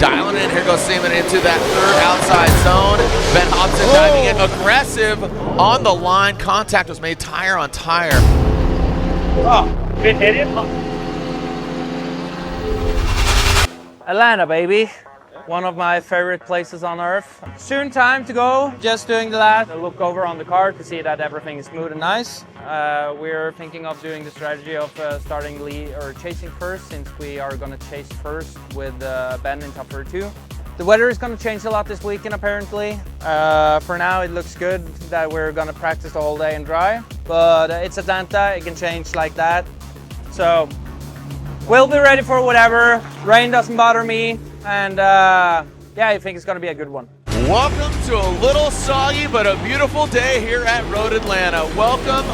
dialing in. Here goes Seaman into that third outside zone. Ben Hobson diving in, aggressive on the line. Contact was made tire on tire. Oh, didn't hit him. Atlanta, baby. One of my favorite places on earth. Soon time to go. Just doing the last look over on the car to see that everything is smooth and nice. We're thinking of doing the strategy of starting lead or chasing first, since we are going to chase first with Ben in top 32. The weather is going to change a lot this weekend apparently. For now it looks good that we're going to practice the whole day and dry, but it's Atlanta, it can change like that. So we'll be ready for whatever. Rain doesn't bother me, and yeah, I think it's going to be a good one. Welcome to a little soggy but a beautiful day here at Road Atlanta. Welcome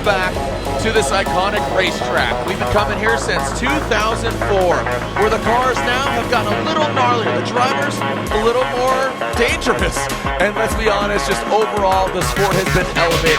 back to this iconic racetrack. We've been coming here since 2004, where the cars now have gotten a little gnarlier, the drivers a little more dangerous, and let's be honest, just overall the sport has been elevated.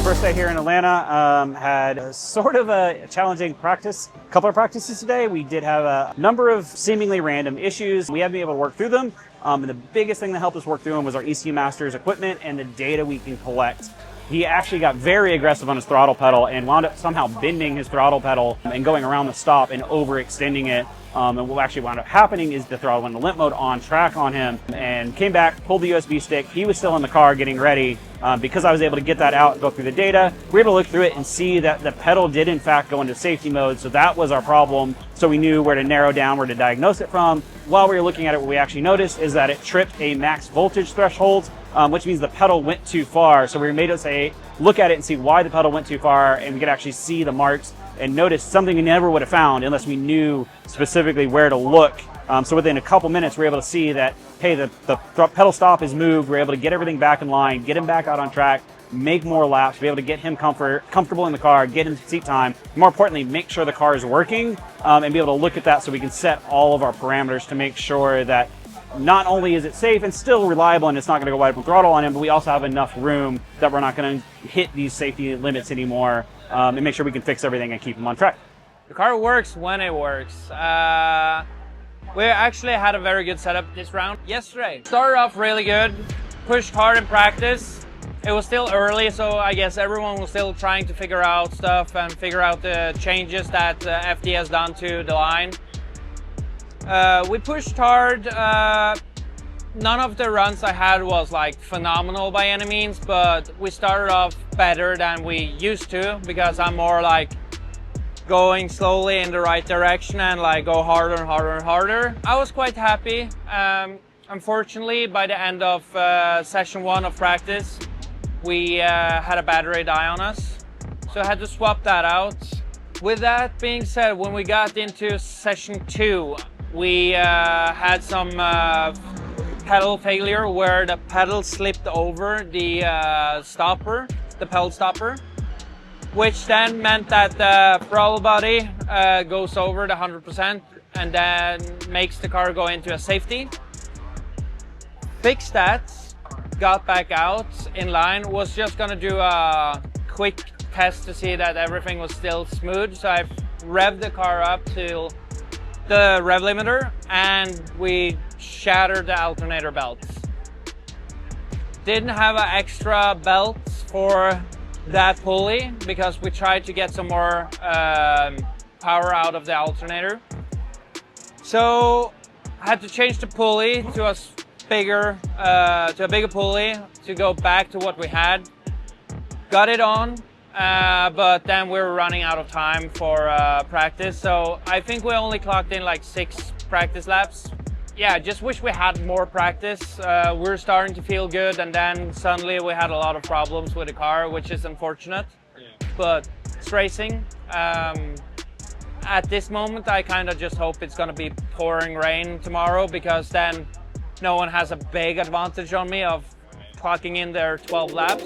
First day here in Atlanta, had sort of a challenging couple of practices today. We did have a number of seemingly random issues. We haven't been able to work through them. And the biggest thing that helped us work through them was our ECU Master's equipment and the data we can collect. He actually got very aggressive on his throttle pedal and wound up somehow bending his throttle pedal and going around the stop and overextending it. And what actually wound up happening is the throttle went into limp mode on track on him and came back, pulled the USB stick. He was still in the car getting ready. Because I was able to get that out, go through the data, we were able to look through it and see that the pedal did in fact go into safety mode. So that was our problem. So we knew where to narrow down, where to diagnose it from. While we were looking at it, what we actually noticed is that it tripped a max voltage threshold, which means the pedal went too far. So we were made to say, look at it and see why the pedal went too far, and we could actually see the marks and notice something we never would have found unless we knew specifically where to look. So within a couple minutes, we're able to see that, hey, the pedal stop is moved. We're able to get everything back in line, get him back out on track, make more laps, be able to get him comfortable in the car, get him seat time. More importantly, make sure the car is working and be able to look at that so we can set all of our parameters to make sure that not only is it safe and still reliable and it's not going to go wide open throttle on him, but we also have enough room that we're not going to hit these safety limits anymore and make sure we can fix everything and keep him on track. The car works when it works. We actually had a very good setup this round yesterday. Started off really good, pushed hard in practice. It was still early, so I guess everyone was still trying to figure out stuff and figure out the changes that FD has done to the line. We pushed hard. None of the runs I had was like phenomenal by any means, but we started off better than we used to because I'm more like going slowly in the right direction and like go harder and harder and harder. I was quite happy. Unfortunately, by the end of session 1 of practice, we had a battery die on us, so I had to swap that out. With that being said, when we got into session 2, we had some pedal failure where the pedal slipped over the pedal stopper, which then meant that the throttle body goes over the 100% and then makes the car go into a safety. Fixed that, got back out in line, was just gonna do a quick test to see that everything was still smooth. So I revved the car up to the rev limiter and we shattered the alternator belts. Didn't have an extra belt for that pulley because we tried to get some more power out of the alternator. So I had to change the pulley to a bigger pulley to go back to what we had. Got it on, but then we were running out of time for practice. So I think we only clocked in like 6 practice laps. Yeah, just wish we had more practice. We were starting to feel good, and then suddenly we had a lot of problems with the car, which is unfortunate. But it's racing. At this moment, I kind of just hope it's going to be pouring rain tomorrow, because then no one has a big advantage on me of clocking in their 12 laps.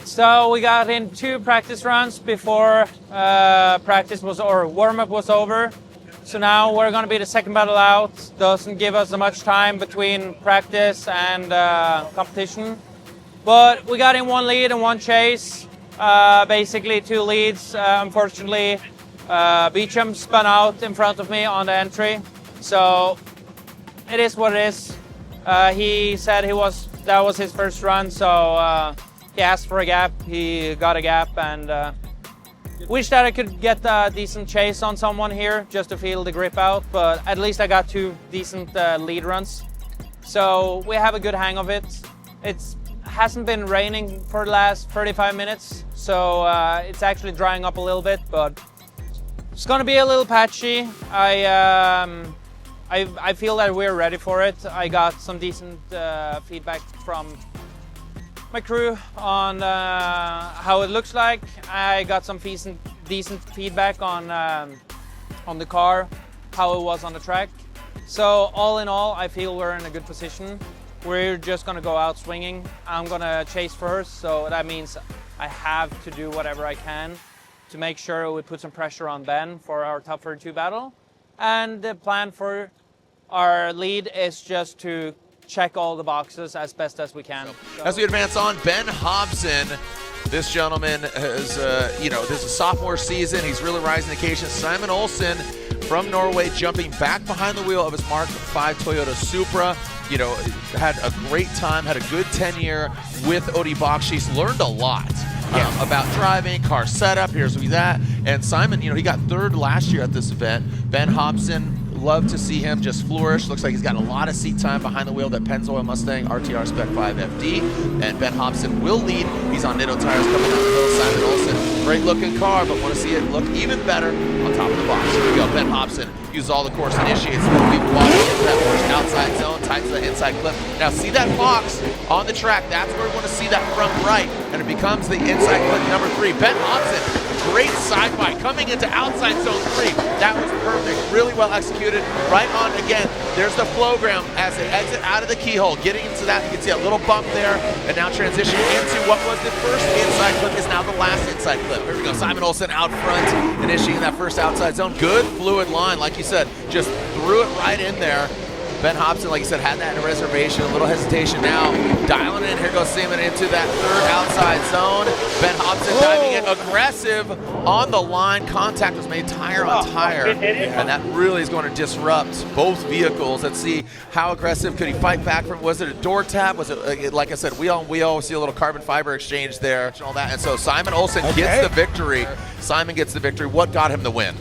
So we got in 2 practice runs before warm-up was over. So now we're going to be the second battle out. Doesn't give us much time between practice and competition. But we got in 1 lead and 1 chase. Basically 2 leads. Unfortunately, Beecham spun out in front of me on the entry. So it is what it is. He said that was his first run, so he asked for a gap, he got a gap, and wish that I could get a decent chase on someone here just to feel the grip out, but at least I got 2 decent lead runs. So we have a good hang of it. It hasn't been raining for the last 35 minutes, so it's actually drying up a little bit, but it's gonna be a little patchy. I feel that we're ready for it. I got some decent feedback from my crew on how it looks like. I got some decent feedback on the car, how it was on the track. So all in all, I feel we're in a good position. We're just gonna go out swinging. I'm gonna chase first, so that means I have to do whatever I can to make sure we put some pressure on Ben for our top 32 battle. And the plan for our lead is just to check all the boxes as best as we can. As we advance on, Ben Hobson, this gentleman is, this is sophomore season. He's really rising to the occasion. Simon Olsen from Norway jumping back behind the wheel of his Mark V Toyota Supra. Had a great time, had a good tenure with Odie Bakshi's, learned a lot about driving, car setup, here's that. And Simon, he got 3rd last year at this event. Ben Hobson, love to see him just flourish. Looks like he's got a lot of seat time behind the wheel. That Pennzoil Mustang RTR Spec 5 FD. And Ben Hobson will lead. He's on Nitto tires coming down the hill. Simon Olsen, great looking car, but want to see it look even better on top of the box. Here we go. Ben Hobson uses all the course initiates. We've walked into that first outside zone, tightens the inside clip. Now see that box on the track. That's where we want to see that front right. And it becomes the inside clip number 3. Ben Hobson, great side-by coming into outside zone 3. That was perfect, really well executed. Right on again, there's the flow-gram as they exit out of the keyhole. Getting into that, you can see a little bump there, and now transitioning into what was the first inside clip is now the last inside clip. Here we go, Simon Olsen out front, initiating that first outside zone. Good fluid line, like you said, just threw it right in there. Ben Hobson, like you said, had that in a reservation, a little hesitation now. Dialing in, here goes Seaman into that 3rd outside zone. Ben Hobson diving in, aggressive on the line. Contact was made tire on tire, and that really is going to disrupt both vehicles. Let's see how aggressive could he fight back from. Was it a door tap? Was it, like I said, we always see a little carbon fiber exchange there and all that. And so Simon Olsen gets the victory. Simon gets the victory. What got him the win?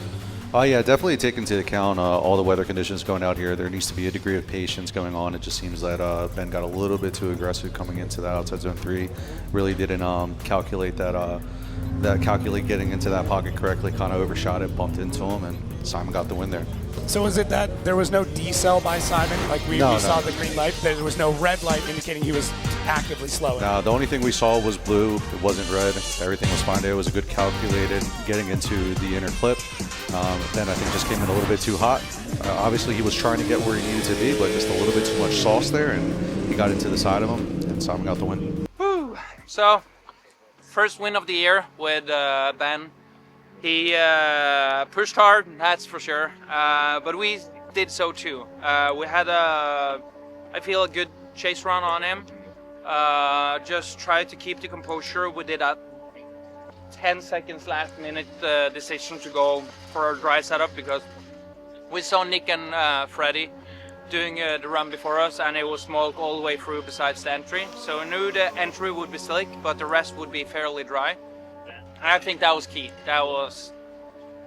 Oh yeah, definitely take into account all the weather conditions going out here. There needs to be a degree of patience going on. It just seems that Ben got a little bit too aggressive coming into that outside zone 3. Really didn't calculate calculate getting into that pocket correctly. Kind of overshot it, bumped into him, and Simon got the win there. So is it that there was no decel by Simon? Like we saw the green light, there was no red light indicating he was actively slowing? No, the only thing we saw was blue. It wasn't red. Everything was fine there. It was a good calculated getting into the inner clip. Ben, I think, just came in a little bit too hot. Obviously, he was trying to get where he needed to be, but just a little bit too much sauce there, and he got into the side of him, and Simon got the win. Woo. So, first win of the year with Ben. He pushed hard, that's for sure, but we did so too. We had I feel, a good chase run on him. Just tried to keep the composure. We did a 10 seconds last minute decision to go for a dry setup because we saw Nick and Freddie doing the run before us, and it was smoke all the way through besides the entry. So I knew the entry would be slick, but the rest would be fairly dry. And I think that was key. That was...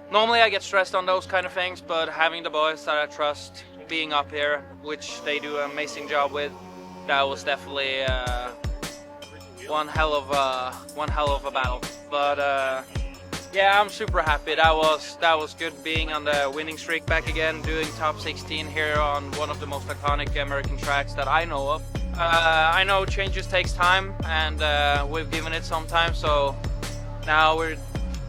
Normally I get stressed on those kind of things, but having the boys that I trust being up here, which they do an amazing job with, that was definitely one hell of a battle. But yeah, I'm super happy. That was good being on the winning streak back again, doing top 16 here on one of the most iconic American tracks that I know of. I know changes takes time, and we've given it some time, so now we're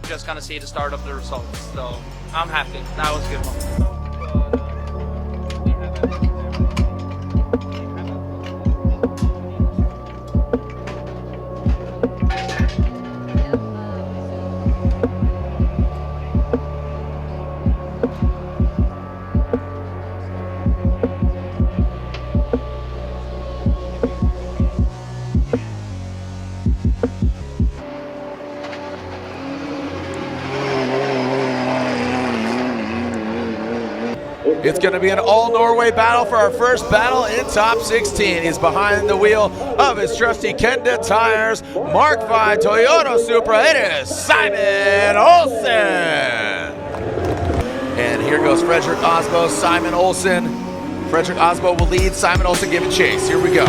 just gonna see the start of the results. So I'm happy. That was a good one. It's going to be an all-Norway battle for our first battle in top 16. He's behind the wheel of his trusty Kenda tires. Mark V Toyota Supra. It is Simon Olsen. And here goes Fredric Aasbo, Simon Olsen. Fredric Aasbo will lead. Simon Olsen giving chase. Here we go.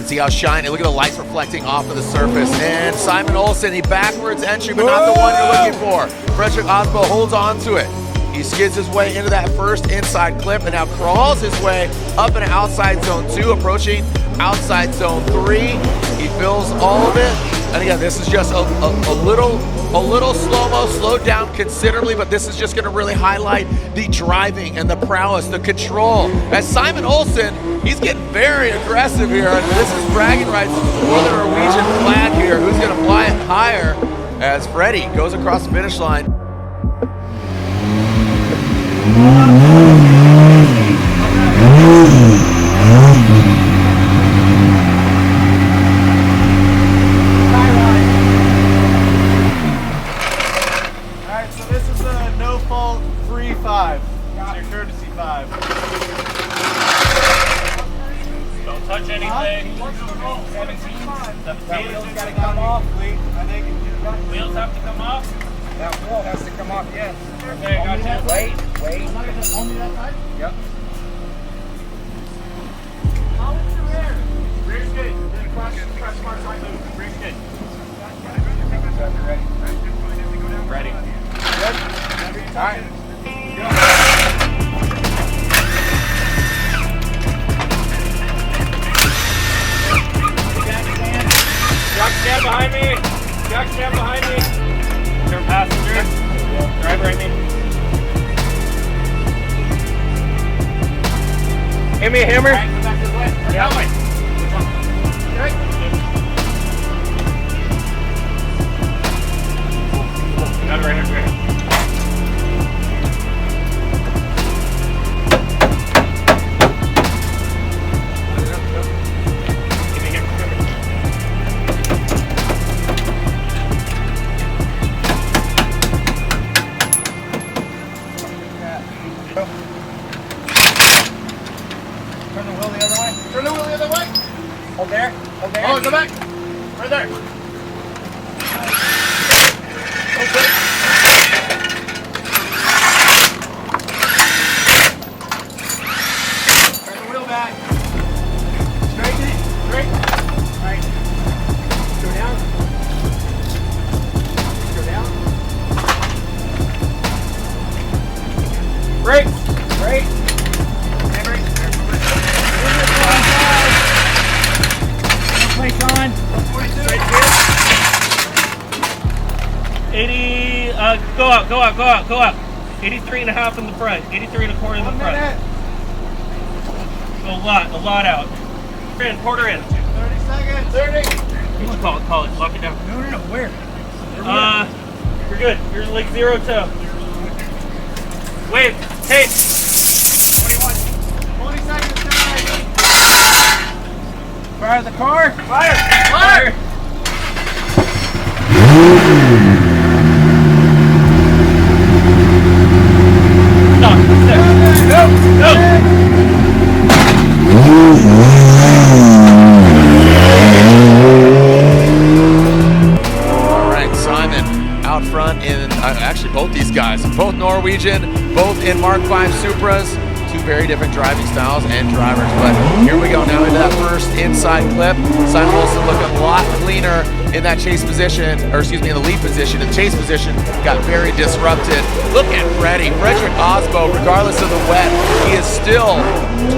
See how shiny. Look at the lights reflecting off of the surface. And Simon Olsen, he backwards entry, but not the one you're looking for. Fredric Aasbo holds on to it. He skids his way into that first inside clip and now crawls his way up into outside zone 2, approaching outside zone 3. He fills all of it. And again, this is just a little slow-mo, slowed down considerably, but this is just going to really highlight the driving and the prowess, the control. As Simon Olsen, he's getting very aggressive here. And this is bragging rights for the Norwegian flag here. Who's going to fly it higher as Freddie goes across the finish line. Alright, so this is a no fault 3-5. It's your courtesy 5. Don't touch anything. 17. That wheel's got to come off, I think. Wheels have to come off. That wheel has to come off, yes. Okay, gotcha. Wait. Only that side? Yep. Rear's good. Press smart side move. Rear's good. Ready. Good? All right. Jack, stand behind me. Jack, stand behind me. Turn passenger. Driver, I mean. Give me a hammer. Right, come back this way. Yeah. Okay. Got it right here. Turn the wheel the other way. Turn the wheel the other way. Hold there. Hold there. Oh, go back. Right there. Break. Break. Hammer. Place on. 80, go up. 83 and a half in the front, 83 and a quarter in the front. A lot out. Quarter in. 30 seconds. 30. You can call it, lock it down. No. Where? You're good. You're like 0 to. Wave, tape. 20 seconds. Fire the car. Fire! All right, Simon out front in actually both these guys, both Norwegian, both in Mark V Supras. Two very different driving styles and drivers, but here we go now into that first inside clip. Simon Olsen looking a lot cleaner in that chase position, or excuse me, in the lead position. In the chase position, got very disrupted. Look at Fredric Aasbo, regardless of the wet, he is still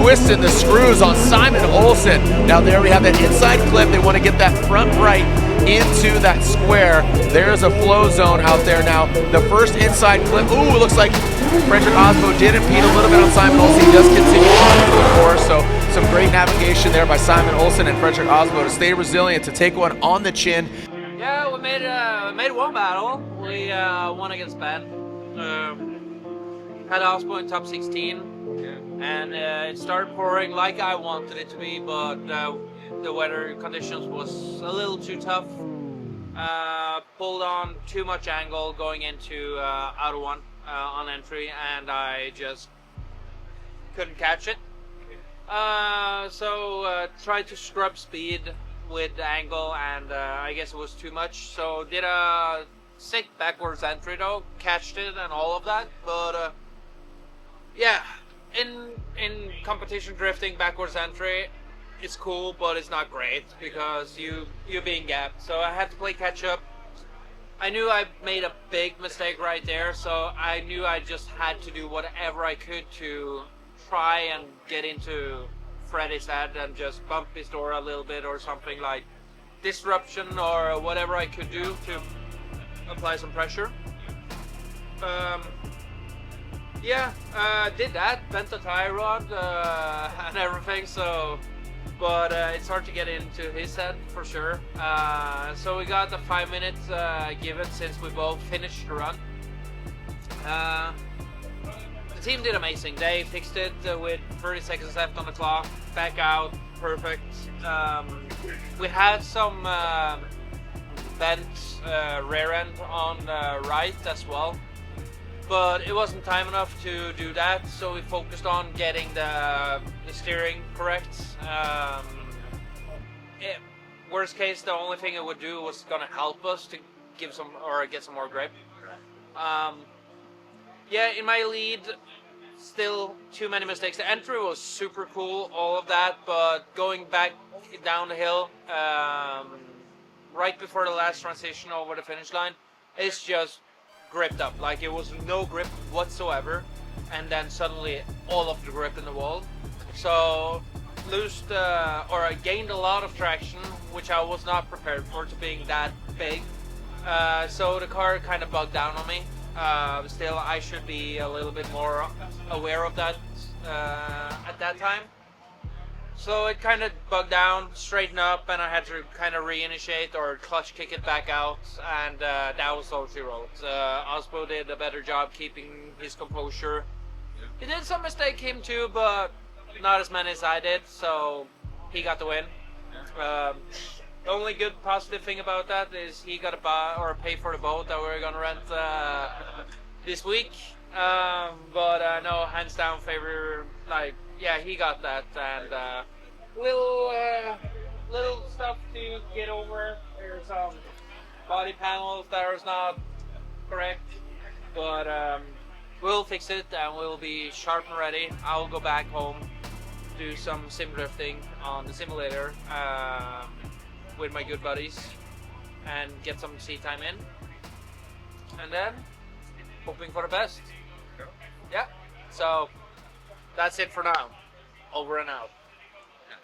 twisting the screws on Simon Olsen. Now there we have that inside clip. They want to get that front right into that square. There's a flow zone out there now. The first inside clip, ooh, it looks like Fredric Aasbo did impede a little bit on Simon Olsen. He does continue on to the course, so some great navigation there by Simon Olsen and Fredric Aasbo to stay resilient, to take one on the chin. Yeah, we made one battle. We won against Ben. Had Aasbo in top 16, and it started pouring like I wanted it to be, but the weather conditions was a little too tough. Pulled on too much angle going into out of one on entry, and I just couldn't catch it. So tried to scrub speed with the angle, and I guess it was too much. So did a sick backwards entry though, catched it and all of that. But yeah, in competition drifting, backwards entry, it's cool, but it's not great because you're being gapped. So I had to play catch up. I knew I made a big mistake right there, so I knew I just had to do whatever I could to try and get into Freddy's head and just bump his door a little bit or something, like disruption or whatever I could do to apply some pressure. Did that, bent the tie rod and everything, so but it's hard to get into his head for sure. So we got the 5 minutes given since we both finished the run. The team did amazing. They fixed it with 30 seconds left on the clock. Back out, perfect. We had some bent rear end on the right as well, but it wasn't time enough to do that, so we focused on getting the steering correct. Worst case, the only thing it would do was gonna help us to give some or get some more grip. Yeah, in my lead, still too many mistakes. The entry was super cool, all of that, but going back down the hill, right before the last transition over the finish line, it's just gripped up. Like it was no grip whatsoever, and then suddenly all of the grip in the wall. So I gained a lot of traction, which I was not prepared for to being that big. So the car kind of bugged down on me. Still, I should be a little bit more aware of that at that time. So it kind of bugged down, straighten up, and I had to kind of reinitiate or clutch kick it back out, and that was all she wrote. Aasbo did a better job keeping his composure. He did some mistake him too, but not as many as I did, so he got the win. The only good positive thing about that is he got to buy or pay for the boat that we're gonna rent this week. But no, hands down favor. Like, yeah, he got that, and little stuff to get over. There's some body panels that are not correct, but we'll fix it and we'll be sharp and ready. I'll go back home, do some sim drifting on the simulator with my good buddies and get some seat time in, and then hoping for the best. Yeah. So that's it for now. Over and out.